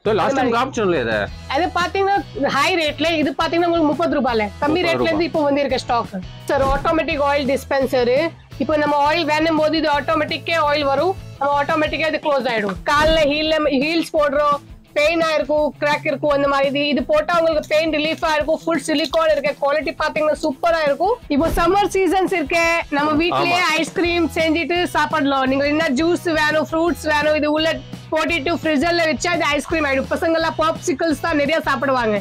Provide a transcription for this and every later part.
So last time option இல்ல அது பாத்தீங்கன்னா ஹை ரேட்ல இது பாத்தீங்கன்னா உங்களுக்கு 30 ரூபாயில கம்மி ரேட்ல இருந்து இப்போ வந்திருக்க stock sir automatic oil dispenser இப்போ நம்ம ஆயில் வேணும் போது இது ஆட்டோமேட்டிக்கே ஆயில் வரும் நம்ம ஆட்டோமேட்டிக்கா இது க்ளோஸ் ஆயிடும் கால்ல ஹீல்ஸ் போடுறோம் பெயினா இருக்கும் கிராக் இருக்கும் அந்த மாதிரி இது போட்டா உங்களுக்கு பெயின் ரிலீஃபா இருக்கும் ஃபுல் சிலிகான் இருக்கு குவாலிட்டி பாத்தீங்கன்னா சூப்பரா இருக்கும் இப்போ சம்மர் சீசன்ஸ் இருக்கு நம்ம வீட்லயே ஐஸ்கிரீம் செஞ்சிட்டு சாப்பிடலாம் நீங்க என்ன ஜூஸ் வேணும் ஃப்ரூட்ஸ் வேணும் இது உள்ள போட்டுட்டு ஃப்ரிட்ஜர்ல வச்சா இது ஐஸ்கிரீம் ஆயிடும் பசங்க எல்லாம் பாப்சிக்கல்ஸ் தான் நிறைய சாப்பிடுவாங்க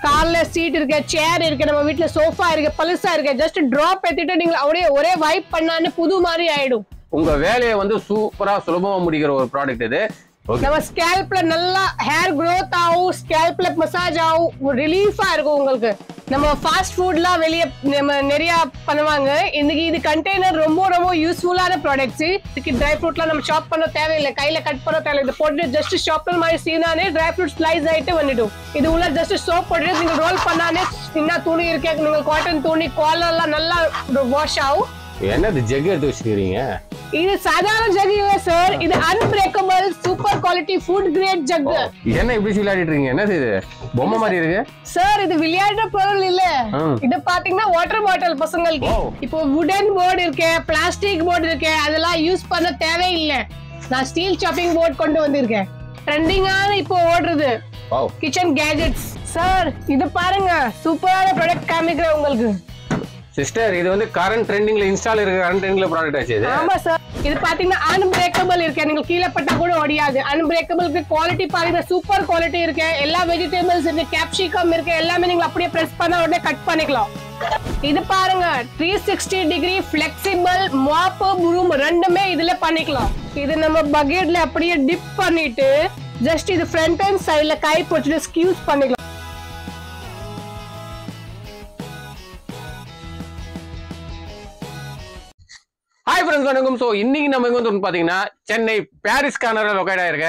கால்ல சீட் இருக்கு சேர் இருக்கு நம்ம வீட்ல சோஃபா இருக்கு பல்சா இருக்கு ஜஸ்ட் டிராப் ஏத்திட்டு நீங்க அப்படியே ஒரே வைப் பண்ணான்னு புது மாதிரி ஆயிடும் உங்க வேலையை வந்து சூப்பரா சுலபமா முடிக்கிற ஒரு ப்ராடக்ட் இது நம்ம ஸ்கேல்ப்ல நல்லா ஹேர் growth ஆகும் ஸ்கேல்ப்ல மசாஜ் ஆகும் ரிலீஃபா இருக்கும் உங்களுக்கு நம்ம ஃபாஸ்ட் ஃபுட்லாம் வெளியே நம்ம நிறைய பண்ணுவாங்க இன்னைக்கு இது கண்டெய்னர் ரொம்ப ரொம்ப யூஸ்ஃபுல்லான ப்ராடக்ட்ஸ் இதுக்கு ட்ரை ஃப்ரூட்லாம் நம்ம ஷாப் பண்ண தேவையில்லை கையில கட் பண்ண தேவையில்லை இது போட்டு ஜஸ்ட் ஷாப்பர் மாதிரி சீனானே ட்ரை ஃப்ரூட் ஸ்லைஸ் ஆயிட்டு வந்துடும் இது உள்ள ஜஸ்ட் சோப் போட்டு நீங்க ரோல் பண்ணானே என்ன துணி இருக்கே நீங்க காட்டன் துணி காலர் எல்லாம் நல்லா வாஷ் ஆகும் என்னது ஜெக் எடுத்து வச்சிருக்கீங்க இது சாதாரண ஜக் இல்ல சார் இது unbreakable super quality food grade jug என்ன இப்படி விளையாடிட்டு இருக்கீங்க என்னது இது பொம்மை மாதிரி இருக்கு சார் இது விளையாடுற பொருள் இல்ல இது பாத்தீங்கன்னா வாட்டர் பாட்டில் பசங்களுக்கு இப்போ வுடன் போர்டு இருக்கு பிளாஸ்டிக் போர்டு இருக்கு அதெல்லாம் யூஸ் பண்ண தேவையில்லை நான் ஸ்டீல் சாப்பிங் போர்டு கொண்டு வந்திருக்கேன் ட்ரெண்டிங்கான இப்போ ஓடுறது கிச்சன் கேஜெட்ஸ் சார் இது பாருங்க சூப்பரான ப்ராடக்ட் காமிக்கிறேன் உங்களுக்கு சிஸ்டர் இது வந்து கரண்ட் ட்ரெண்டிங்ல இன்ஸ்டால் இருக்கிற கரண்ட் ட்ரெண்டிங்ல ப்ராடக்ட் ஆச்சு இது ஆமா சார் இது பாத்தீங்கன்னா அன்பிரேக்கபிள் இருக்கு நீங்க கீழ பட்டா கூட ஒடியாது அன்பிரேக்கபிள்க்கு குவாலிட்டி பாருங்க சூப்பர் குவாலிட்டி இருக்கு எல்லா வெஜிடபிள்ஸ் இருக்கு கேப்சிகம் இருக்கு எல்லாமே நீங்க அப்படியே பிரஸ் பண்ணா உடனே கட் பண்ணிக்கலாம் இது பாருங்க 360 டிகிரி ஃபிளெக்சிபிள் மாப் ப்ரூம் ரெண்டுமே இதுல பண்ணிக்கலாம் இது நம்ம பக்கெட்ல அப்படியே டிப் பண்ணிட்டு ஜஸ்ட் இது ஃப்ரண்ட் அண்ட் சைடுல கை போட்டுட்டு ஸ்கியூஸ் பண்ணிக்கலாம் ஹாய் ஃப்ரெண்ட்ஸ் வணக்கம் ஸோ இன்னைக்கு நம்ம எங்க வந்து பாத்தீங்கன்னா சென்னை பாரிஸ் கார்னர்ல லொக்கேட் ஆயிருக்க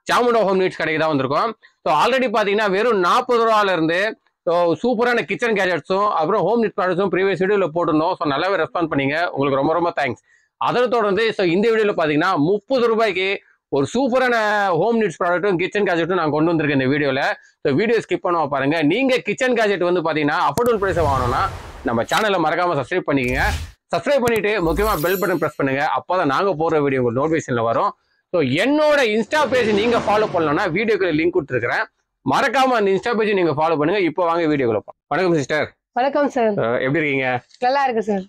சாமுண்டா ஹோம் நீட்ஸ் கடைக்கு தான் வந்திருக்கோம் ஸோ ஆல்ரெடி பாத்தீங்கன்னா வெறும் 40 ரூபாயில இருந்து ஸோ சூப்பரான கிச்சன் கேஜெட்ஸும் அப்புறம் ஹோம் நீட் ப்ராடக்ட்ஸும் ப்ரீவியஸ் வீடியோல போட்டிருந்தோம் ஸோ நல்லாவே ரெஸ்பான்ஸ் பண்ணீங்க உங்களுக்கு ரொம்ப ரொம்ப தேங்க்ஸ் அதை தொடர்ந்து ஸோ இந்த வீடியோல பாத்தீங்கன்னா 30 ரூபாய்க்கு ஒரு சூப்பரான ஹோம் நீட்ஸ் ப்ராடக்ட்டும் கிச்சன் கேஜெட்டும் நான் கொண்டு வந்திருக்கேன் இந்த வீடியோல ஸோ வீடியோ ஸ்கிப் பண்ண பாருங்க நீங்க கிச்சன் கேஜெட் வந்து பாத்தீங்கன்னா அஃபோர்டபுள் பிரைஸ் வாங்கணும்னா நம்ம சேனலை மறக்காம சப்ஸ்கிரைப் பண்ணிக்கங்க சப்ஸ்கிரைப் பண்ணிட்டு முக்கியமா பெல் பட்டன் பிரஸ் பண்ணுங்க அப்போதான் நாங்க போடுற வீடியோ உங்களுக்கு நோட்டிஃபிகேஷன்ல வரும் ஸோ என்னோட இன்ஸ்டா பேஜ் நீங்க ஃபாலோ பண்ணலன்னா வீடியோக்குள்ள லிங்க் கொடுத்துருக்கேன் மறக்காம அந்த இன்ஸ்டா பேஜ் நீங்க ஃபாலோ பண்ணுங்க இப்போ வாங்க வீடியோக்குள்ள வணக்கம் சிஸ்டர் வணக்கம் சார் எப்படி இருக்கீங்க நல்லா இருக்கு சார்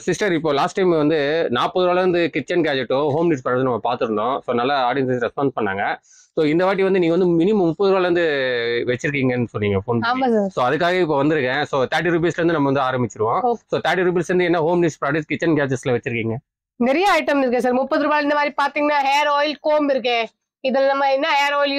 சிஸ்டர் இப்போ லாஸ்ட் டைம் வந்து 40 ரூபாயில இருந்து கிச்சன் கேஜெட்டோ ஹோம் நீட்ஸ் ப்ராடக்ட் நம்ம பார்த்துருந்தோம் ஸோ நல்லா ஆடியன்ஸ் ரெஸ்பான்ஸ் பண்ணாங்க ஸோ இந்த வாட்டி வந்து நீங்க வந்து மினிமம் 30 ரூபாயில இருந்து வச்சிருக்கீங்கன்னு சொன்னீங்க ஃபோன் ஸோ அதுக்காக இப்போ வந்திருக்கேன் ஸோ 30 ருபீஸ்ல இருந்து நம்ம வந்து ஆரம்பிச்சிருவோம் ஸோ 30 ருபீஸ்ல இருந்து என்ன ஹோம் நீட்ஸ் ப்ராடக்ட் கிச்சன் கேஜெட்ஸ்ல வச்சிருக்கீங்க நிறைய ஐட்டம் இருக்கு சார் 30 ரூபாய் இந்த மாதிரி பாத்தீங்கன்னா ஹேர் ஆயில் கோம் இருக்கு இதுல நம்ம என்ன ஹேர் ஆயில்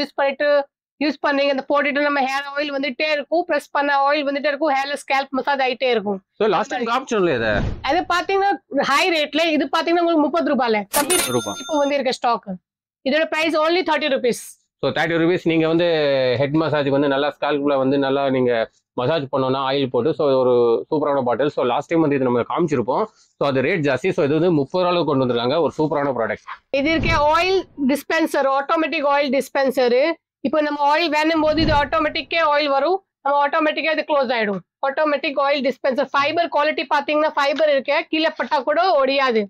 யூஸ் பண்ணீங்க அந்த போட்டுட்டு நம்ம ஹேர் ஆயில் வந்துட்டே இருக்கும் பிரஸ் பண்ண ஆயில் வந்துட்டே இருக்கும் ஹேர்ல ஸ்கேல்ப் மசாஜ் ஆயிட்டே இருக்கும் சோ லாஸ்ட் டைம் ஆப்ஷன் இல்ல அது பாத்தீங்கன்னா ஹை ரேட்ல இது பாத்தீங்கன்னா உங்களுக்கு 30 ரூபாயில கம்மி ரூபாய் இப்போ வந்திருக்க ஸ்டாக் இதோட price only 30 rupees so 30 rupees நீங்க வந்து ஹெட் மசாஜ் வந்து நல்லா ஸ்கால்ப்ல வந்து நல்லா நீங்க மசாஜ் பண்ணோம்னா ஆயில் போட்டு ஸோ ஒரு சூப்பரான பாட்டில் ஸோ லாஸ்ட் டைம் வந்து இது நம்ம காமிச்சிருப்போம் ஸோ அது ரேட் ஜாஸ்தி ஸோ இது வந்து 30 ரூபாய்க்கு கொண்டு வந்திருக்காங்க ஒரு சூப்பரான ப்ராடக்ட் இது இருக்க oil dispenser automatic oil dispenser இப்போ நம்ம ஆயில் வேணும் போது இது ஆட்டோமேட்டிக்கே ஆயில் வரும் நம்ம ஆட்டோமேட்டிக்கா இது க்ளோஸ் ஆயிடும் automatic oil dispenser fibre quality பாத்தீங்கன்னா ஃபைபர் இருக்கு கீழே பட்டா கூட ஒடியாது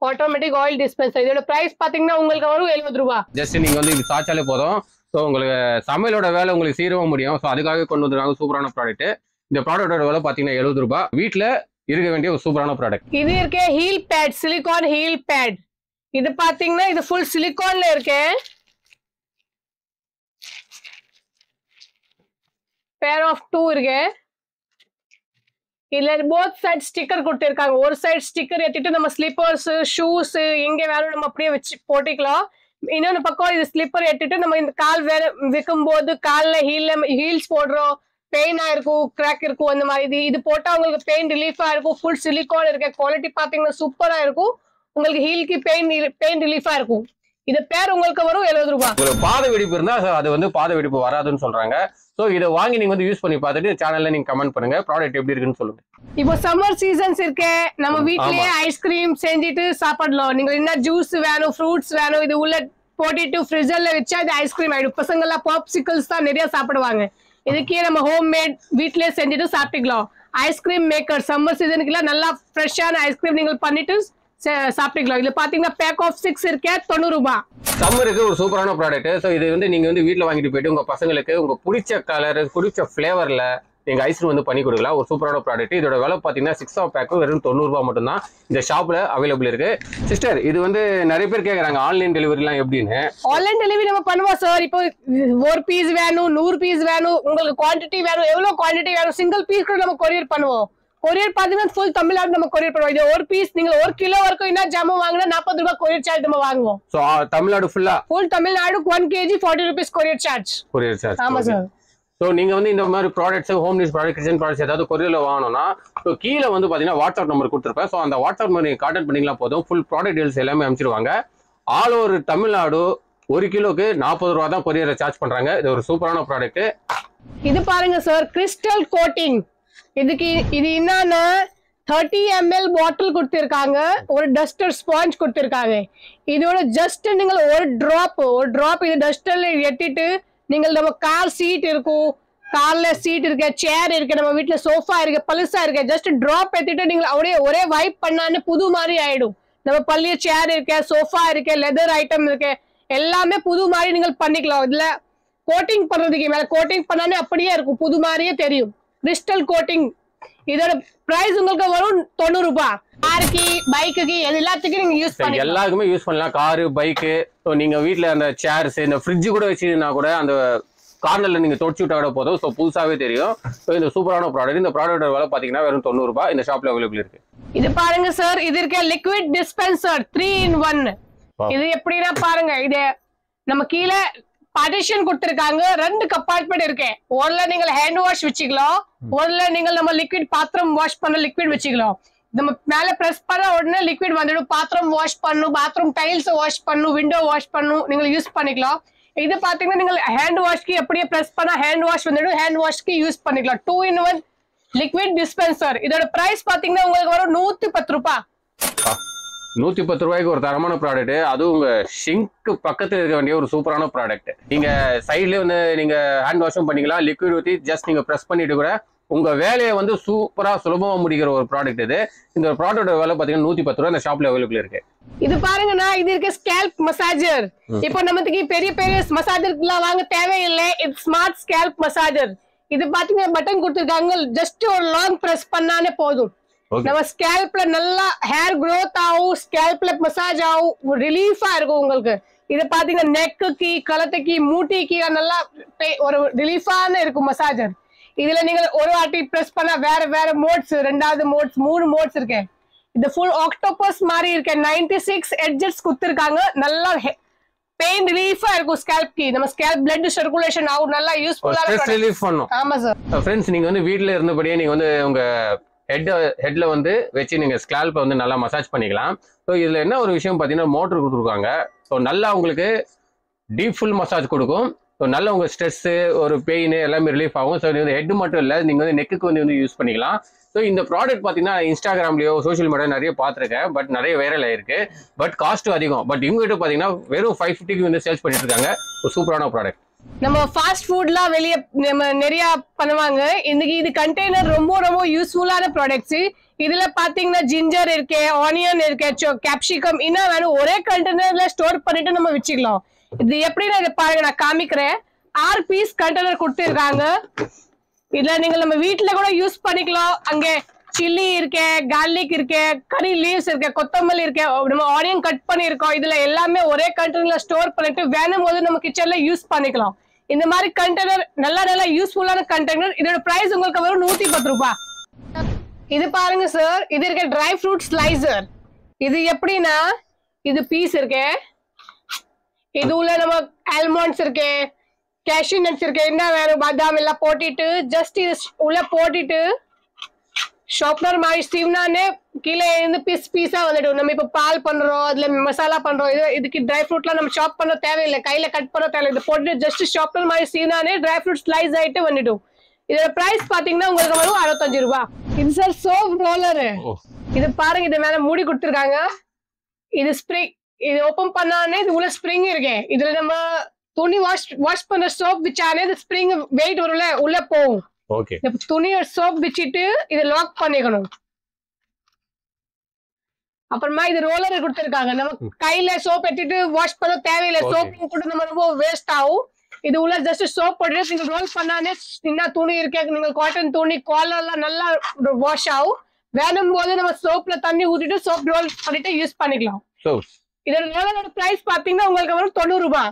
ஆட்டோமேட்டிக் ஆயில் டிஸ்பென்சர் இதோட பிரைஸ் பாத்தீங்கன்னா உங்களுக்கு வரும் 70 ரூபாய் ஜஸ்ட் நீங்க வந்து இது சாச்சாலே போதும் ஸோ உங்களுக்கு சமையலோட வேலை உங்களுக்கு சீரவும் முடியும் ஸோ அதுக்காக கொண்டு வந்துருக்காங்க சூப்பரான ப்ராடக்ட் இந்த ப்ராடக்டோட விலை பாத்தீங்கன்னா 70 ரூபாய் வீட்டுல இருக்க வேண்டிய ஒரு சூப்பரான ப்ராடக்ட் இது இருக்க heel pad silicone heel pad இது பாத்தீங்கன்னா இது ஃபுல் சிலிகான்ல இருக்கு pair of 2 இருக்கு இல்ல both side ஸ்டிக்கர் கொடுத்திருக்காங்க ஒரு சைடு ஸ்டிக்கர் ஏத்திட்டு நம்ம ஸ்லிப்பர்ஸ் ஷூஸ் எங்க வேணும் நம்ம அப்படியே வச்சு போட்டுக்கலாம் இன்னொரு பக்கம் இது ஸ்லிப்பர் ஏத்திட்டு நம்ம இந்த கால் வைக்கும் போது கால்ல ஹீல்ஸ் போடுறோம் பெயினா இருக்கும் கிராக் இருக்கும் அந்த மாதிரி இது போட்டா உங்களுக்கு பெயின் ரிலீஃபா இருக்கும் ஃபுல் சிலிகான் இருக்கு குவாலிட்டி பாத்தீங்கன்னா சூப்பரா இருக்கும் உங்களுக்கு ஹீல்க்கு பெயின் ரிலீஃபா இருக்கும் இது பேர் உங்களுக்கு வரும் 70 ரூபாய் உங்களுக்கு பாத வெடிப்பு இருந்தா அது வந்து பாத வெடிப்பு வராதுன்னு சொல்றாங்க சோ இதை வாங்கி நீங்க வந்து யூஸ் பண்ணி பார்த்துட்டு சேனல்ல நீங்க கமெண்ட் பண்ணுங்க ப்ராடக்ட் எப்படி இருக்குன்னு சொல்லுங்க இப்போ சம்மர் சீசன்ஸ் இருக்கு நம்ம வீட்லயே ஐஸ்கிரீம் செஞ்சிட்டு சாப்பிடலாம் நீங்க என்ன ஜூஸ் வேணும் ஃப்ரூட்ஸ் வேணும் இது உள்ள போட்டுட்டு ஃப்ரிட்ஜர்ல வச்சா இது ஐஸ்கிரீம் ஆயிடும். பசங்க எல்லாம் பாப்சிக்கல்ஸ் தான் நிறைய சாப்பிடுவாங்க. இதுக்கே நம்ம ஹோம் மேட் வீட்லயே செஞ்சுட்டு சாப்பிட்டுக்கலாம். ஐஸ்கிரீம் மேக்கர் சம்மர் சீசனுக்குள்ள நல்லா ஃப்ரெஷ்ஷான ஐஸ்கிரீம் நீங்கள் பண்ணிட்டு சாப்பிட்டுக்கலாம். இதுல பாத்தீங்கன்னா பேக் ஆஃப் 6 இருக்கே 90 ரூபாய். சம்மருக்கு ஒரு சூப்பரான ப்ராடக்ட். ஸோ இது வந்து நீங்க வந்து வீட்டில் வாங்கிட்டு போயிட்டு உங்க பசங்களுக்கு உங்க பிடிச்ச கலர் பிடிச்ச ஃபிளேவர்ல நீங்க ஐஸ்கிரீம் வந்து பண்ணி கொடுக்கலாம். ஒரு சூப்பரான ப்ராடக்ட். இதோட விலை பாத்தீங்கன்னா 6 பேக் வெறும் 90 ரூபாய் மட்டும் தான் இந்த ஷாப்ல அவைலபிள் இருக்கு. சிஸ்டர், இது வந்து நிறைய பேர் கேக்குறாங்க ஆன்லைன் டெலிவரி எல்லாம் எப்படின்னு. ஆன்லைன் டெலிவரி நம்ம பண்ணுவோம் சார். இப்போ 1 பீஸ் வேணும், 100 பீஸ் வேணும், உங்களுக்கு குவான்டிட்டி வேணும், எவ்வளவு குவான்டிட்டி வேணும், சிங்கிள் பீஸ் கூட நம்ம கொரியர் பண்ணுவோம். கொரியர் பாத்தீங்கன்னா ஃபுல் தமிழ்நாடு நம்ம கொரியர் பண்ணுவோம். இது 1 பீஸ் நீங்க 1 கிலோ வரைக்கும் என்ன ஜாமான் வாங்கினா 40 ரூபாய் கொரியர் சார்ஜ் நம்ம வாங்குவோம். So Tamil Nadu full Tamil Nadu 1 kg 40 rupees courier charge. ஆமா சார். ஸோ நீங்க வந்து இந்த மாதிரி products home needs product kitchen products ஏதாவது கொரியர்ல வாங்கணும்னா ஸோ கீழே வந்து பாத்தீங்கன்னா வாட்ஸ்அப் நம்பர் கொடுத்துருப்பேன். ஸோ அந்த வாட்ஸ்அப் நம்பர் நீங்க கான்டாக்ட் பண்ணிங்களா போதும். ஃபுல் ப்ராடக்ட் டீடைல்ஸ் எல்லாமே அனுப்பிச்சிருவாங்க. ஆல் ஓவர் தமிழ்நாடு 1 கிலோக்கு 40 ரூபா தான் கொரியரை சார்ஜ் பண்றாங்க. இது ஒரு சூப்பரான ப்ராடக்ட். இது பாருங்க சார், கிறிஸ்டல் கோட்டிங். இதுக்கு இது என்னன்னா 30 ml பாட்டில் கொடுத்திருக்காங்க, ஒரு டஸ்டர் ஸ்பாஞ்ச் கொடுத்திருக்காங்க. இதோட ஜஸ்ட் நீங்கள் ஒரு டிராப் இது டஸ்டர்ல எட்டிட்டு நீங்கள் நம்ம கார் சீட் இருக்கும், கார்ல சீட் இருக்கு, சேர் இருக்கு, நம்ம வீட்டுல சோஃபா இருக்கு, பழுசா இருக்கு, ஜஸ்ட் டிராப் எடுத்துட்டு நீங்கள் அப்படியே ஒரே வைப் பண்ணான்னு புது மாதிரி ஆயிடும். நம்ம பள்ளிய சேர் இருக்கு, சோஃபா இருக்கு, லெதர் ஐட்டம் இருக்கு, எல்லாமே புது மாதிரி நீங்கள் பண்ணிக்கலாம். இதுல கோட்டிங் பண்றதுக்கு மேல கோட்டிங் பண்ணானே அப்படியே இருக்கும், புது மாதிரியே தெரியும். Crystal coating. இதோட பிரைஸ் உங்களுக்கு வரும் 90 ரூபாய். காருக்கு, பைக்குக்கு எல்லாத்துக்கும் நீங்க யூஸ் பண்ணலாம். எல்லாருக்குமே யூஸ் பண்ணலாம். Car, bike. ஸோ நீங்க வீட்டுல அந்த சேர்ஸ், இந்த ஃப்ரிட்ஜ் கூட வச்சுன்னா கூட அந்த கார்னர்ல நீங்க தொடச்சு விட்டா கூட போதும். ஸோ புதுசாவே தெரியும். ஸோ இந்த சூப்பரான ப்ராடக்ட். இந்த ப்ராடக்ட் விலை பாத்தீங்கன்னா வெறும் 90 ரூபாய் இந்த ஷாப்ல அவைலபிள் இருக்கு. இது பாருங்க சார், இது இருக்க லிக்விட் டிஸ்பென்சர் 3 in 1. இது எப்படின்னா பாருங்க, இது நம்ம கீழே பார்ட்டிஷன் கொடுத்திருக்காங்க. 2 கம்பார்ட்மெண்ட் இருக்கு. ஒருல நீங்க ஹேண்ட் வாஷ் வச்சுக்கலாம், ஒருல நீங்க நம்ம லிக்விட் பாத்திரம் வாஷ் பண்ண லிக்விட் வச்சுக்கலாம். நம்ம மேல பிரஸ் பண்ண உடனே லிக்விட் வந்துடும். பாத்திரம் வாஷ் பண்ணும், பாத்ரூம் டைல்ஸ் வாஷ் பண்ணும், விண்டோ வாஷ் பண்ணும், நீங்க யூஸ் பண்ணிக்கலாம். இது பாத்தீங்கன்னா நீங்க ஹேண்ட் வாஷ்க்கு அப்படியே பிரஸ் பண்ணா ஹேண்ட் வாஷ் வந்துடும், ஹேண்ட் வாஷ்க்கு யூஸ் பண்ணிக்கலாம். 2 in 1 லிக்விட் டிஸ்பென்சர். இதோட பிரைஸ் பாத்தீங்கன்னா உங்களுக்கு வரும் 110 ரூபாய். 110 ரூபாய்க்கு ஒரு தரமான ப்ராடக்ட். அதுவும் உங்க ஷிங்க் பக்கத்துல இருக்க வேண்டிய ஒரு சூப்பரான ப்ராடக்ட். நீங்க சைட்லயே வந்து நீங்க ஹேண்ட் வாஷும் பண்ணிக்கலாம். லிக்விட் ஊற்றி ஜஸ்ட் நீங்க பிரஸ் பண்ணிட்டு கூட உங்க வேலையை வந்து சூப்பரா சுலபமா முடிக்கிற ஒரு ப்ராடக்ட் இது. இந்த ப்ராடக்டோட விலை பாத்தீங்கன்னா 110 ரூபாய் இந்த ஷாப்ல அவைலபிள் இருக்கு. இது பாருங்கண்ணா, இது இருக்க ஸ்கேல்ப் மசாஜர். இப்போ நமக்கு பெரிய பெரிய மசாஜர்லாம் வாங்க தேவையில்லை. இது ஸ்மார்ட் ஸ்கேல்ப் மசாஜர். இது பாத்தீங்கன்னா பட்டன் கொடுத்துருக்காங்க, ஜஸ்ட் ஒரு லாங் பிரஸ் பண்ணானே போதும். நம்ம ஸ்கேல்ப்ல நல்லா ஹேர் க்ரோத் ஆகும், ஸ்கேல்ப்ல மசாஜ் ஆகும், ரிலீஃபா இருக்கும் உங்களுக்கு. இது பாத்தீங்கன்னா நெக்குக்கு, கழுத்துக்கு, மூட்டிக்கு நல்லா ஒரு ரிலீஃபான இருக்கும் மசாஜர். இதுல நீங்க ஒரு வாட்டி பிரஸ் பண்ணா வேற வேற மோட்ஸ், 2வது மோட்ஸ், 3 மோட்ஸ் இருக்கு. இது ஃபுல் ஆக்டோபஸ் மாதிரி இருக்கு. 96 எட்ஜஸ் கொடுத்திருக்காங்க. நல்லா பெயின் ரிலீஃபா இருக்கும் ஸ்கேல்ப்க்கு. நம்ம ஸ்கேல்ப் பிளட் சர்க்குலேஷன் ஆகும், நல்லா யூஸ்ஃபுல்லா ஸ்ட்ரெஸ் ரிலீஃப் பண்ணும். ஆமா சார். ஃப்ரெண்ட்ஸ், நீங்க வந்து வீட்ல இருந்தபடியே நீங்க வந்து உங்க ஹெட்ல வந்து வச்சு நீங்க ஸ்கேல்ப்பை வந்து நல்லா மசாஜ் பண்ணிக்கலாம். ஸோ இதுல என்ன ஒரு விஷயம் பாத்தீங்கன்னா மோட்டர் கொடுத்துருக்காங்க. ஸோ நல்லா உங்களுக்கு டீப் ஃபுல் மசாஜ் கொடுக்கும். ஸோ நல்ல உங்க ஸ்ட்ரெஸ், ஒரு பெயின் எல்லாமே ரிலீஃப் ஆகும். ஸோ இது ஹெட் மட்டும் இல்லை, நீங்க வந்து நெக்குக்கு வந்து யூஸ் பண்ணிக்கலாம். ஸோ இந்த ப்ராடக்ட் பார்த்தீங்கன்னா இன்ஸ்டாகிராம்லயோ சோஷியல் மீடியா நிறைய பார்த்துருக்கேன். பட் நிறைய வைரல் ஆயிருக்கு. பட் காஸ்ட் அதிகம். பட் இவங்ககிட்ட பார்த்தீங்கன்னா வெறும் 550க்கு வந்து சேல்ஸ் பண்ணிட்டு இருக்காங்க. ஒரு சூப்பரான ப்ராடக்ட். நம்ம ஃபாஸ்ட் ஃபுட்லாம் வெளியே நம்ம நிறைய பண்ணுவாங்க. இன்னைக்கு இது கண்டெய்னர் ரொம்ப ரொம்ப யூஸ்ஃபுல்லான ப்ராடக்ட்ஸ். இதுல பாத்தீங்கன்னா ஜிஞ்சர் இருக்கு, ஆனியன் இருக்கு, கேப்சிகம் இன்னும் வேணும். ஒரே கண்டெய்னர்ல ஸ்டோர் பண்ணிட்டு நம்ம வச்சுக்கலாம். இது எப்படின்னா இதை பாருங்க, நான் காமிக்கிறேன். 6 பீஸ் கண்டெய்னர் கொடுத்துருக்காங்க. இதுல நீங்க நம்ம வீட்டுல கூட யூஸ் பண்ணிக்கலாம். அங்கே சில்லி இருக்கு, கார்லிக் இருக்கு, கறி லீவ்ஸ் இருக்கு, கொத்தமல்லி இருக்கு, நம்ம ஆனியன் கட் பண்ணிருக்கோம். இதுல எல்லாமே ஒரே கண்டெய்னர்ல ஸ்டோர் பண்ணிட்டு வேணும் போது நம்ம கிச்சன்ல யூஸ் பண்ணிக்கலாம். இந்த மாதிரி கண்டெய்னர் நல்ல யூஸ்ஃபுல்லான கண்டெய்னர். இதோட பிரைஸ் உங்களுக்கு வரும் 110 ரூபாய். இது பாருங்க சார், இது இருக்க ட்ரை ஃப்ரூட் ஸ்லைசர். இது எப்படின்னா இது பீஸ் இருக்கு, இது உள்ள நம்ம ஆல்மண்ட்ஸ் இருக்கு, கேஷ்யூ நட்ஸ் இருக்கு, என்ன வேணும் பாதாம் எல்லாம் போட்டுட்டு ஜஸ்ட் இது உள்ள போட்டுட்டு ஷாப்னர் மாதிரி சீவ்னானே கீழே இருந்து பீஸா வந்துடும். நம்ம இப்ப பால் பண்றோம், அதுல மசாலா பண்றோம். இதுக்கு ட்ரை ஃப்ரூட்லாம் நம்ம ஷாப் பண்ண தேவையில்லை, கையில கட் பண்ண தேவையில்லை. இது போட்டுட்டு ஜஸ்ட் ஷாப்னர் மாதிரி சீவ்னானே ட்ரை ஃப்ரூட் ஸ்லைஸ் ஆயிட்டு வந்துடும். இதோட பிரைஸ் பாத்தீங்கன்னா உங்களுக்கு வரும் 65 ரூபாய். இது சார் சோப் ரோலர். இது பாருங்க, இது மேல மூடி கொடுத்துருக்காங்க. இது ஸ்ப்ரே இது ஓபன் பண்ணானே இது உள்ள ஸ்ப்ரிங் இருக்கு. இதுல நம்ம துணி வாஷ் பண்ண சோப் வச்சானே இது ஸ்ப்ரிங் வெயிட் வரும்ல உள்ள போகும். ஓகே. துணி சோப் வச்சிட்டு இதை லாக் பண்ணிக்கணும். அப்புறமா இது ரோலர் கொடுத்திருக்காங்க. நம்ம கையில சோப் எடுத்துட்டு வாஷ் பண்ண தேவையில்லை. சோப் கூட நம்ம ரொம்ப வேஸ்ட் ஆகும். இது உள்ள ஜஸ்ட் சோப் போட்டு நீங்க ரோல் பண்ணானே என்ன துணி இருக்கு நீங்க காட்டன் துணி காலர் எல்லாம் நல்லா வாஷ் ஆகும். வேணும் போது நம்ம சோப்ல தண்ணி ஊத்திட்டு சோப் ரோல் பண்ணிட்டு யூஸ் பண்ணிக்கலாம். இதோட ரோலரோட பிரைஸ் பாத்தீங்கன்னா உங்களுக்கு வரும் 90 ரூபாய்.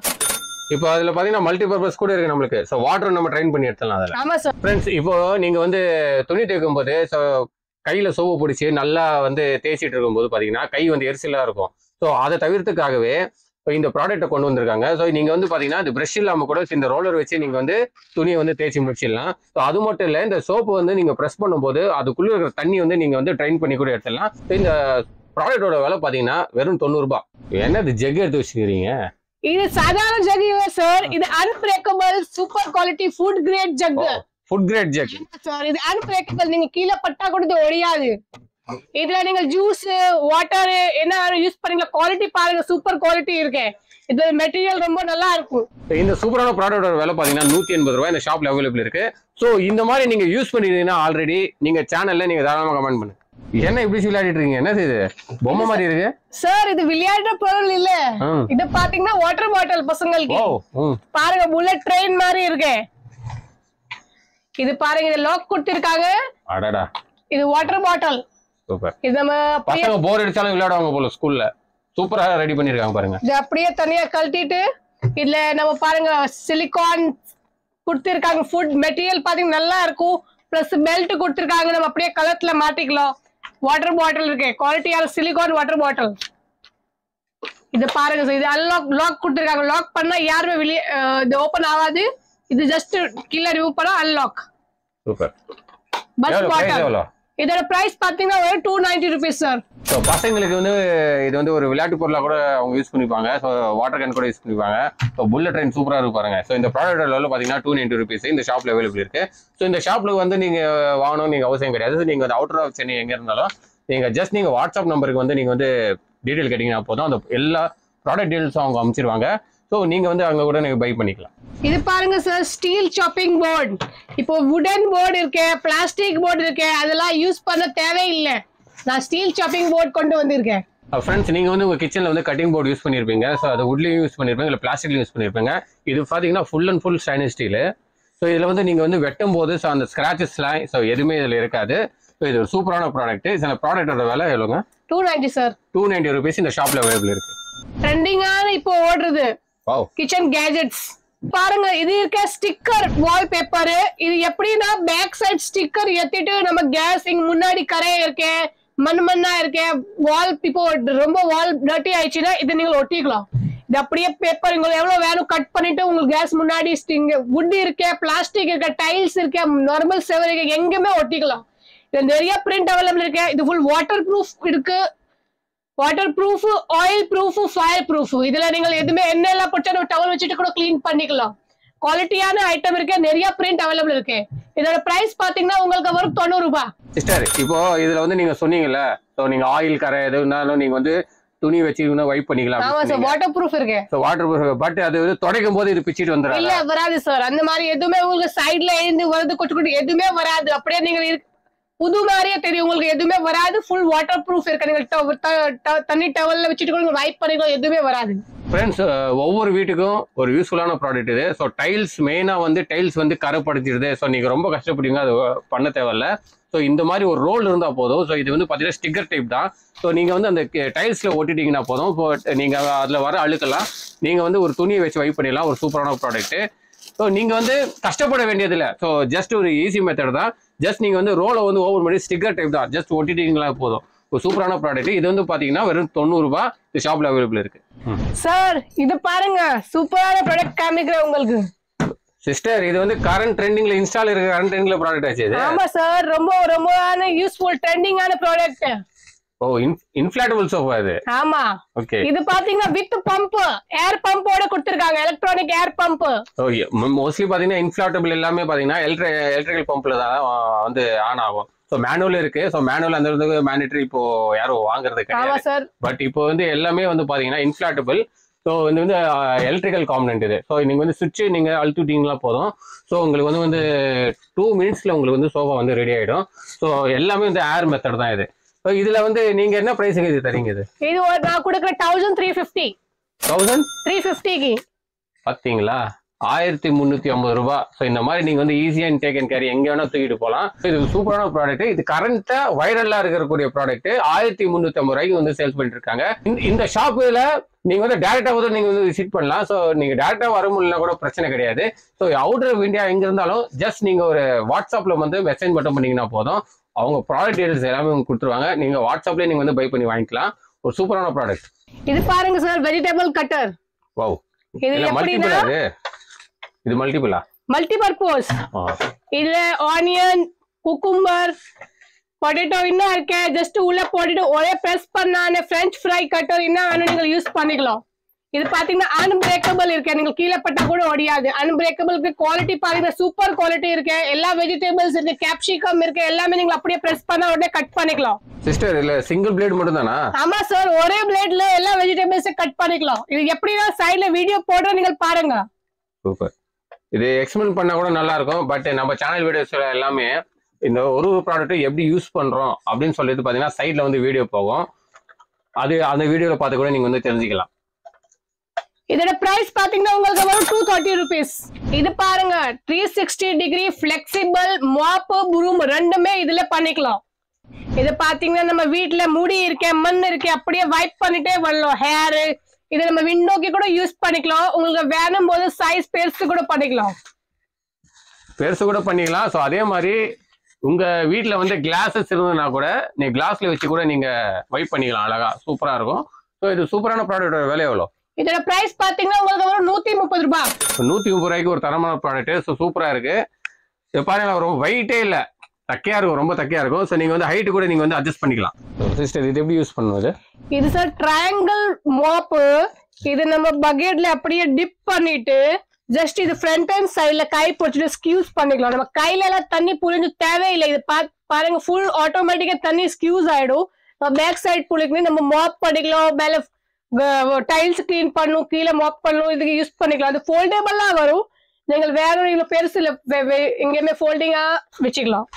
இப்போ அதுல பாத்தீங்கன்னா மல்டி பர்பஸ் கூட இருக்கு நம்மளுக்கு. சோ வாட்டர் நம்ம ட்ரைன் பண்ணி எடுத்துடலாம் அதுல. ஆமா சார். ஃப்ரெண்ட்ஸ், இப்போ நீங்க வந்து துணி தேய்க்கும் போது கையில சோப்பு பிடிச்சி நல்லா வந்து தேய்ச்சிட்டு இருக்கும்போது பாத்தீங்கன்னா கை வந்து எரிச்சலா இருக்கும். ஸோ அதை தவிர்த்துக்காகவே இந்த ப்ராடக்ட்டை கொண்டு வந்திருக்காங்க. ஸோ நீங்க வந்து பாத்தீங்கன்னா இந்த பிரஷ் இல்லாம கூட இந்த ரோலர் வச்சு நீங்க வந்து துணியை வந்து தேய்ச்சி முடிச்சிடலாம். ஸோ அது மட்டும் இல்லை, இந்த சோப்பு வந்து நீங்க ப்ரெஸ் பண்ணும்போது அதுக்குள்ள இருக்கிற தண்ணி வந்து நீங்க வந்து ட்ரைன் பண்ணி கூட எடுத்துடலாம். இந்த ப்ராடக்டோட விலை பாத்தீங்கன்னா வெறும் 90 ரூபாய். என்ன இது ஜெக் எடுத்து வச்சுக்கிறீங்க? இது சாதாரண ஜக் இல்ல சார். இது unbreakable super quality food grade jug. Food grade jug sir. இது அன்பிரேக்கபிள். நீங்க கீழே பட்டா கூட இது ஒடியாது. இதுல நீங்க ஜூஸ் வாட்டர் என்ன யூஸ் பண்ணீங்க குவாலிட்டி பாருங்க. சூப்பர் குவாலிட்டி இருக்கு. இது மெட்டீரியல் ரொம்ப நல்லா இருக்கும். இந்த சூப்பரான ப்ராடக்டோட விலை பாத்தீங்கன்னா 180 ரூபாய் இந்த ஷாப்ல அவைலபிள் இருக்கு. ஸோ இந்த மாதிரி நீங்க யூஸ் பண்ணிருந்தீங்கன்னா ஆல்ரெடி நீங்க சேனல்ல நீங்க தாராளமா கமெண்ட் பண்ணுங்க. என்ன இப்படி விளையாடிட்டு இருக்கீங்க? என்னது இது பொம்மை மாதிரி இருக்கு? சார் இது விளையாடுற பொருள் இல்ல. இது பாத்தீங்கன்னா வாட்டர் பாட்டில் பசங்களுக்கு. பாருங்க புல்லட் ட்ரெயின் மாதிரி இருக்கு. இது பாருங்க இது லாக் கொடுத்திருக்காங்க. அடடா, இது வாட்டர் பாட்டில். சூப்பர். இது நம்ம பசங்க போர் அடிச்சாலும் விளையாடுவாங்க போல ஸ்கூல்ல. சூப்பரா ரெடி பண்ணிருக்காங்க பாருங்க. இது அப்படியே தனியா கழட்டிட்டு இதுல நம்ம பாருங்க சிலிகான் கொடுத்திருக்காங்க. ஃபுட் மெட்டீரியல் பாத்தீங்கன்னா நல்லா இருக்கும். பிளஸ் பெல்ட் கொடுத்திருக்காங்க. நம்ம அப்படியே கலத்துல மாட்டிக்கலாம். வாட்டர் பாட்டில் இருக்கு. குவாலிட்டியான சிலிகான் வாட்டர் பாட்டில். இது பாருங்க சார். இது அன்லாக் லாக் கொடுத்திருக்காங்க. லாக் பண்ணா யாருமே வெளியே இது ஓபன் ஆகாது. இது ஜஸ்ட் கீழே ரிமூவ் பண்ணா அன்லாக். சூப்பர். பஸ் பாட்டில். இதோட பிரைஸ் பாத்தீங்கன்னா 290 ரூபீஸ் சார். ஸோ பசங்களுக்கு வந்து இது வந்து ஒரு விளையாட்டு பொருளா கூட அவங்க யூஸ் பண்ணிப்பாங்க. ஸோ வாட்டர் கேன் கூட யூஸ் பண்ணிப்பாங்க. ஸோ புல்லட் ட்ரெயின் சூப்பரா இருக்கு பாருங்க. ஸோ இந்த ப்ராடக்ட் லெவலில் பாத்தீங்கன்னா 290 ரூபீஸ் இந்த ஷாப்ல அவைலபிள் இருக்கு. ஸோ இந்த ஷாப்ல வந்து நீங்க வாங்கணும் நீங்க அவசியம் கிடையாது. நீங்க வந்து அவுட்டர் ஆஃப் சென்னை எங்க இருந்தாலும் நீங்க ஜஸ்ட் நீங்க வாட்ஸ்அப் நம்பருக்கு வந்து நீங்க வந்து டீடைல் கேட்டீங்கன்னா போதும். அந்த எல்லா ப்ராடக்ட் டீடைல்ஸும் அவங்க அமைச்சிருவாங்க. ஸோ நீங்க வந்து அங்க கூட நீங்க பை பண்ணிக்கலாம். இது பாருங்க சார் ஸ்டீல் சாப்பிங் போர்டு. இப்போ வுடன் போர்டு இருக்கு, பிளாஸ்டிக் போர்டு இருக்கு, அதெல்லாம் யூஸ் பண்ண தேவையில்லை. நான் ஸ்டீல் சாப்பிங் போர்டு கொண்டு வந்திருக்கேன். ஃப்ரெண்ட்ஸ், நீங்க வந்து உங்க கிச்சன்ல வந்து கட்டிங் போர்டு யூஸ் பண்ணிருப்பீங்க. ஸோ அது வுட்லயும் யூஸ் பண்ணிருப்பீங்க, இல்லை பிளாஸ்டிக்லயும் யூஸ் பண்ணிருப்பீங்க. இது பாத்தீங்கன்னா full and full stainless steel. So இதுல வந்து நீங்க வந்து வெட்டும் போது ஸோ அந்த ஸ்கிராச்சஸ்லாம் ஸோ எதுவுமே இதுல இருக்காது. ஸோ இது ஒரு சூப்பரான ப்ராடக்ட். இந்த ப்ராடக்டோட விலை எவ்வளோங்க? 290 சார். 290 ரூபீஸ் இந்த ஷாப்ல அவைலபிள் இருக்கு. ட்ரெண்டிங்கான இப்போ ஓடுறது கிச்சன் கேஜெட்ஸ் பாருங்க. இது இருக்க ஸ்டிக்கர் வால்பேப்பர். இது எப்படின்னா பேக் சைட் ஸ்டிக்கர் ஏத்திட்டு நம்ம கேஸ் இங்க முன்னாடி கரையா இருக்கே மண்ணா இருக்கே வால் இப்போ ரொம்ப வால் டர்ட்டி ஆயிடுச்சுன்னா இது நீங்க ஒட்டிக்கலாம். இது அப்படியே பேப்பர் உங்களுக்கு எவ்வளவு வேணும் கட் பண்ணிட்டு உங்களுக்கு கேஸ் முன்னாடி வுட் இருக்கே, பிளாஸ்டிக் இருக்க, டைல்ஸ் இருக்கே, நார்மல் செவர் இருக்கு, எங்குமே ஒட்டிக்கலாம். இது நிறைய பிரிண்ட் அவைலபிள் இருக்கு. இது ஃபுல் வாட்டர் ப்ரூஃப் இருக்கு. Water proof, oil proof, fire proof. இதுல நீங்க எதுவுமே எண்ணெய் எல்லாம் போட்டு டவல் வச்சுட்டு கூட கிளீன் பண்ணிக்கலாம். குவாலிட்டியான ஐட்டம் இருக்கு. நிறைய பிரிண்ட் அவைலபிள் இருக்கு. இதோட பிரைஸ் பாத்தீங்கன்னா உங்களுக்கு வரும் 90 ரூபாய். சிஸ்டர், இப்போ இதுல வந்து நீங்க சொன்னீங்கல்ல, சோ நீங்க ஆயில் கரை எதுனாலும் நீங்க வந்து துணி வச்சு வைப் பண்ணிக்கலாம். ஆமா சார், வாட்டர் ப்ரூஃப் இருக்கு. So water proof. பட் அது வந்து துடைக்கும் போது இது பிச்சிட்டு வந்துரும். இல்ல வராது சார். அந்த மாதிரி எதுவுமே உங்களுக்கு சைடுல இருந்து வருது கொட்டு எதுவுமே வராது. அப்படியே நீங்க புது மாதிரியே தெரியும். உங்களுக்கு எதுவுமே வராது. ஃபுல் வாட்டர் ப்ரூஃப் இருக்கு. நீங்க தண்ணி டவல்ல வச்சுட்டு கூட வைப் பண்ணிக்கலாம், எதுவுமே வராது. ஃப்ரெண்ட்ஸ், ஒவ்வொரு வீட்டுக்கும் ஒரு யூஸ்ஃபுல்லான ப்ராடக்ட் இது. ஸோ டைல்ஸ் மெயினா வந்து டைல்ஸ் வந்து கரைப்படுத்திடுது. ஸோ நீங்க ரொம்ப கஷ்டப்படுவீங்க, அது பண்ண தேவையில்ல. ஸோ இந்த மாதிரி ஒரு ரோல் இருந்தா போதும். ஸோ இது வந்து பாத்தீங்கன்னா ஸ்டிக்கர் டைப் தான். ஸோ நீங்க வந்து அந்த டைல்ஸ்ல ஒட்டிட்டீங்கன்னா போதும். இப்போ நீங்க அதுல வர அழுக்கெல்லாம் நீங்க வந்து ஒரு துணியை வச்சு வைப் பண்ணிடலாம். ஒரு சூப்பரான ப்ராடக்ட். ஸோ நீங்க வந்து கஷ்டப்பட வேண்டியதில்லை. ஸோ ஜஸ்ட் ஒரு ஈஸி மெத்தட் தான். ஜஸ்ட் நீங்க வந்து ரோலை வந்து ஓபன் பண்ணி ஸ்டிக்கர் டைப் தான் ஜஸ்ட் ஒட்டிட்டீங்களா போதும். ஒரு சூப்பரான ப்ராடக்ட். இது வந்து பாத்தீங்கன்னா வெறும் 90 ரூபாய் இந்த ஷாப்ல அவைலபிள் இருக்கு. சார் இது பாருங்க சூப்பரான ப்ராடக்ட் காமிக்கிறேன் உங்களுக்கு. சிஸ்டர், இது வந்து கரண்ட் ட்ரெண்டிங்ல இன்ஸ்டால் இருக்க கரண்ட் ட்ரெண்டிங்ல ப்ராடக்ட் ஆச்சு இது. ஆமா சார், ரொம்ப ரொம்ப யூஸ்ஃபுல் ட்ரெண்டிங்கான ப்ராடக்ட். ஓ இன்ஃபிளாட்டபிள் சோஃபா இது. ஆமா. ஓகே. இது பாத்தீங்கன்னா வித் பம்ப், ஏர் பம்போட கொடுத்திருக்காங்க, எலக்ட்ரானிக் ஏர் பம்ப். ஓ மோஸ்ட்லி பாத்தீங்கன்னா இன்ஃபிளாட்டபிள் எல்லாமே பாத்தீங்கன்னா எலக்ட்ரிக்கல் பம்ப்ல தான் வந்து ஆன் ஆகும். ஸோ மேனுவல் இருக்கு. ஸோ மேனுவல் அந்த இடத்துக்கு மேண்டேட்டரி இப்போ யாரும் வாங்குறது கிடையாது. பட் இப்போ வந்து எல்லாமே வந்து பாத்தீங்கன்னா இன்ஃபிளாட்டபிள். ஸோ இது வந்து எலக்ட்ரிக்கல் காம்பனன்ட் இது. ஸோ நீங்க வந்து சுவிட்ச் நீங்க அழுத்திட்டீங்களா போதும். ஸோ உங்களுக்கு வந்து 2 மினிட்ஸ்ல உங்களுக்கு வந்து சோஃபா வந்து ரெடி ஆயிடும். ஸோ எல்லாமே வந்து ஏர் மெத்தட் தான் இது. ஸோ இதுல வந்து நீங்க என்ன பிரைஸுக்கு இது தரீங்க? இது நான் கொடுக்குற 1350. 1350க்கு பாத்தீங்களா, 1350 ரூபாய். ஸோ இந்த மாதிரி நீங்க வந்து ஈஸியா டேக் அண்ட் கேரி எங்க வேணா தூக்கிட்டு போகலாம். இது சூப்பரான ப்ராடக்ட். இது கரண்டா வைரலா இருக்கக்கூடிய ப்ராடக்ட். 1350 ரூபாய்க்கு வந்து சேல்ஸ் பண்ணிட்டு இருக்காங்க. இந்த ஷாப்ல நீங்க வந்து டேரக்டா வந்து நீங்க வந்து விசிட் பண்ணலாம். ஸோ நீங்க டேரக்டா வர முடியல கூட பிரச்சனை கிடையாது. ஸோ அவுட்டர் ஆஃப் இந்தியா எங்க இருந்தாலும் ஜஸ்ட் நீங்க ஒரு வாட்ஸ்அப்ல வந்து மெசேஜ் மட்டும் பண்ணீங்கன்னா போதும். அவங்க ப்ராடக்ட் டீடைல்ஸ் எல்லாமே உங்களுக்கு கொடுத்துருவாங்க. நீங்க வாட்ஸ்அப்லயே நீங்க வந்து பை பண்ணி வாங்கிக்கலாம். ஒரு சூப்பரான ப்ராடக்ட். இது பாருங்க சார், வெஜிடபிள் கட்டர். வாவ். இது மல்டிபிள். இது மல்டிபிளா? Multi purpose. இதுல ஆனியன், குக்கும்பர், பொட்டேட்டோ இன்னும் இருக்கு. ஜஸ்ட் உள்ள போட்டுட்டு ஒரே பிரஸ் பண்ணானே ஃப்ரெஞ்ச் ஃப்ரை கட்டர் இன்னும் வேணும் நீங்க யூஸ் பண்ணிக்கலாம். இது பாத்தீங்கன்னா அன்பிரேக்கபிள் இருக்கு. நீங்க கீழே பட்டா கூட ஒடியாது. அன்பிரேக்கபிளுக்கு குவாலிட்டி பாத்தீங்கன்னா சூப்பர் குவாலிட்டி இருக்கு. எல்லா வெஜிடபிள்ஸ் இருக்கு, கேப்சிகம் இருக்கு. எல்லாமே நீங்க அப்படியே பிரஸ் பண்ணா உடனே கட் பண்ணிக்கலாம். சிஸ்டர் இல்ல சிங்கிள் பிளேட் மட்டும் தானா? ஆமா சார், ஒரே பிளேட்ல எல்லா வெஜிடபிள்ஸ் கட் பண்ணிக்கலாம். இது எப்படின்னா சைடுல வீடியோ போடுற நீங்க பாருங்க. சூப்பர். இது எக்ஸ்பிளைன் பண்ணா கூட நல்லா இருக்கும். பட் நம்ம சேனல் வீடியோஸ்ல எல்லாமே இந்த ஒரு ப்ராடக்ட் எப்படி யூஸ் பண்றோம் அப்படின்னு சொல்லிட்டு பாத்தீங்கன்னா சைட்ல வந்து வீடியோ போகும். அது அந்த வீடியோல பார்த்து கூட நீங்க வந்து தெரிஞ்சுக்கலாம். இதோட பிரைஸ் பாத்தீங்கன்னா உங்களுக்கு வரும் 230 rupees. இது பாருங்க 360 டிகிரி ஃபிளெக்சிபிள் மாப் ப்ரூம் ரெண்டுமே இதுல பண்ணிக்கலாம். இது பாத்தீங்கன்னா நம்ம வீட்டுல முடி இருக்கே, மண் இருக்கே, அப்படியே வைப் பண்ணிட்டே வரலாம் ஹேர். இது நம்ம விண்டோக்கு கூட யூஸ் பண்ணிக்கலாம். உங்களுக்கு வேணும் போது சைஸ் பெருசு கூட பண்ணிக்கலாம். ஸோ அதே மாதிரி உங்க வீட்டுல வந்து கிளாஸஸ் இருந்ததுன்னா கூட நீங்க கிளாஸ்ல வச்சு கூட நீங்க வைப் பண்ணிக்கலாம். அழகா சூப்பரா இருக்கும். ஸோ இது சூப்பரான ப்ராடக்டோட விலை எவ்வளோ? இதோட பிரைஸ் பாத்தீங்கன்னா உங்களுக்கு வரும் 130 ரூபாய். 130 ரூபாய்க்கு ஒரு தரமான ப்ராடக்ட். ஸோ சூப்பரா இருக்கு. இது பாருங்க, ரொம்ப வெயிட்டே இல்லை, தக்கையா இருக்கும், ரொம்ப தக்கையா இருக்கும். ஸோ நீங்க வந்து ஹைட் கூட நீங்க வந்து அட்ஜஸ்ட் பண்ணிக்கலாம். சிஸ்டர் இது எப்படி யூஸ் பண்ணுவது? இது சார் ட்ரையாங்கிள் மாப். இது நம்ம பக்கெட்ல அப்படியே டிப் பண்ணிட்டு ஜஸ்ட் இது ஃப்ரண்ட் அண்ட் சைட்ல கை போட்டுட்டு ஸ்கியூஸ் பண்ணிக்கலாம். நம்ம கையில எல்லாம் தண்ணி புழிஞ்சு தேவையில்லை. இது பாருங்க ஃபுல் ஆட்டோமேட்டிக்கா தண்ணி ஸ்கியூஸ் ஆயிடும். பேக் சைட் புளிக்கணும், நம்ம மாப் பண்ணிக்கலாம். மேல டைல்ஸ் கிளீன் பண்ணும், கீழே மாப் பண்ணும், இதுக்கு யூஸ் பண்ணிக்கலாம். அது ஃபோல்டபிளா வரும். நீங்கள் வேற நீங்க பெருசு எங்கேயுமே ஃபோல்டிங்கா வச்சுக்கலாம்.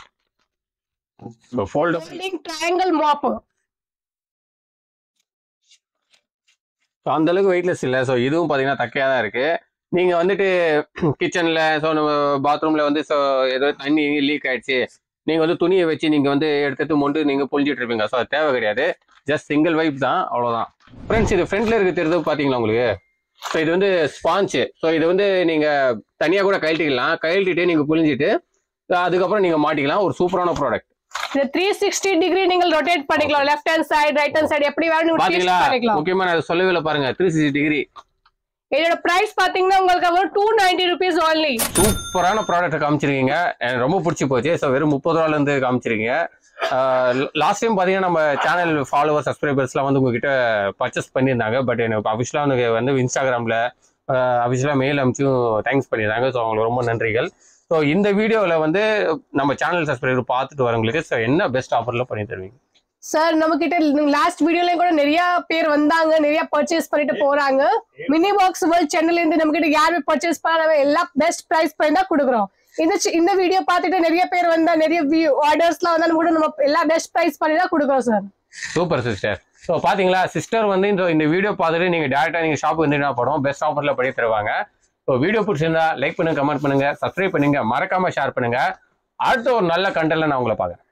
Folding triangle mop. அந்த அளவுக்கு வெயிட்லெஸ் இல்லை. ஸோ இதுவும் பார்த்தீங்கன்னா தக்கையா தான் இருக்கு. நீங்க வந்துட்டு கிச்சன்ல ஸோ நம்ம பாத்ரூம்ல வந்து ஸோ ஏதோ தண்ணி லீக் ஆயிடுச்சு, நீங்க வந்து துணியை வச்சு நீங்க வந்து எடுத்துட்டு மொண்டு நீங்க புழிஞ்சிட்டு இருப்பீங்க. ஸோ அது தேவை கிடையாது. ஜஸ்ட் சிங்கிள் வைப் தான், அவ்வளோதான். ஃப்ரெண்ட்ஸ் இது ஃப்ரண்ட்ல இருக்க தெரிஞ்சது பார்த்தீங்களா உங்களுக்கு? ஸோ இது வந்து ஸ்பாஞ்சு. ஸோ இது வந்து நீங்க தனியாக கூட கழட்டிக்கலாம். கழட்டிட்டு நீங்க புழிஞ்சிட்டு அதுக்கப்புறம் நீங்க மாட்டிக்கலாம். ஒரு சூப்பரான ப்ராடக்ட். இந்த 360 டிகிரி நீங்க ரொட்டேட் பண்ணிக்கலாம். Left hand side, right hand side எப்படி வேணும் பாத்தீங்களா? முக்கியமா நான் சொல்லவே இல்லை பாருங்க, 360 டிகிரி. இதோட பிரைஸ் பாத்தீங்கன்னா உங்களுக்கு வரும் 290 rupees only. சூப்பரான ப்ராடக்ட் காமிச்சிருக்கீங்க, எனக்கு ரொம்ப பிடிச்சி போச்சு. ஸோ வெறும் 30 ரூபாயில இருந்து காமிச்சிருக்கீங்க. லாஸ்ட் டைம் பாத்தீங்கன்னா நம்ம சேனல் ஃபாலோவர் சப்ஸ்கிரைபர்ஸ்லாம் வந்து உங்ககிட்ட பர்ச்சேஸ் பண்ணியிருந்தாங்க. பட் எனக்கு அஃபிஷியலாக வந்து இன்ஸ்டாகிராம்ல அஃபிஷியலாக மெயில் அனுப்பிச்சும் தேங்க்ஸ் பண்ணியிருந்தாங்க. ஸோ அவங்களுக்கு ரொம்ப நன்றிகள். ஸோ இந்த வீடியோவில் வந்து நம்ம சேனல் சப்ஸ்கிரைபர் பார்த்துட்டு வரவங்களுக்கு ஸோ என்ன பெஸ்ட் ஆஃபர்ல பண்ணி தருவீங்க? சார் நம்ம கிட்ட லாஸ்ட் வீடியோலயும் கூட நிறைய பேர் வந்தாங்க, நிறைய பர்ச்சேஸ் பண்ணிட்டு போறாங்க. மினி பாக்ஸ் வேர்ல்ட் சேனல்ல இருந்து நம்ம கிட்ட யாருமே பர்ச்சேஸ் பண்ணாம எல்லா பெஸ்ட் பிரைஸ் பண்ணி தான் கொடுக்குறோம். இந்த வீடியோ பார்த்துட்டு நிறைய பேர் வந்தா, நிறைய ஆர்டர்ஸ்லாம் வந்தாலும் கூட நம்ம எல்லா பெஸ்ட் பிரைஸ் பண்ணி தான் கொடுக்குறோம் சார். Super sister. ஸோ பாத்தீங்களா, சிஸ்டர் வந்து இந்த வீடியோ பார்த்துட்டு நீங்க டேரக்டா நீங்க ஷாப்புக்கு வந்து என்ன பண்ணுவோம் பெஸ்ட் ஆஃபர்ல பண்ணி தருவாங்க. ஸோ வீடியோ பிடிச்சிருந்தா லைக் பண்ணுங்க, கமெண்ட் பண்ணுங்க, சப்ஸ்கிரைப் பண்ணுங்க, மறக்காம ஷேர் பண்ணுங்க. அடுத்த ஒரு நல்ல கண்டென்ட்ல நான் உங்களை பார்க்குறேன்.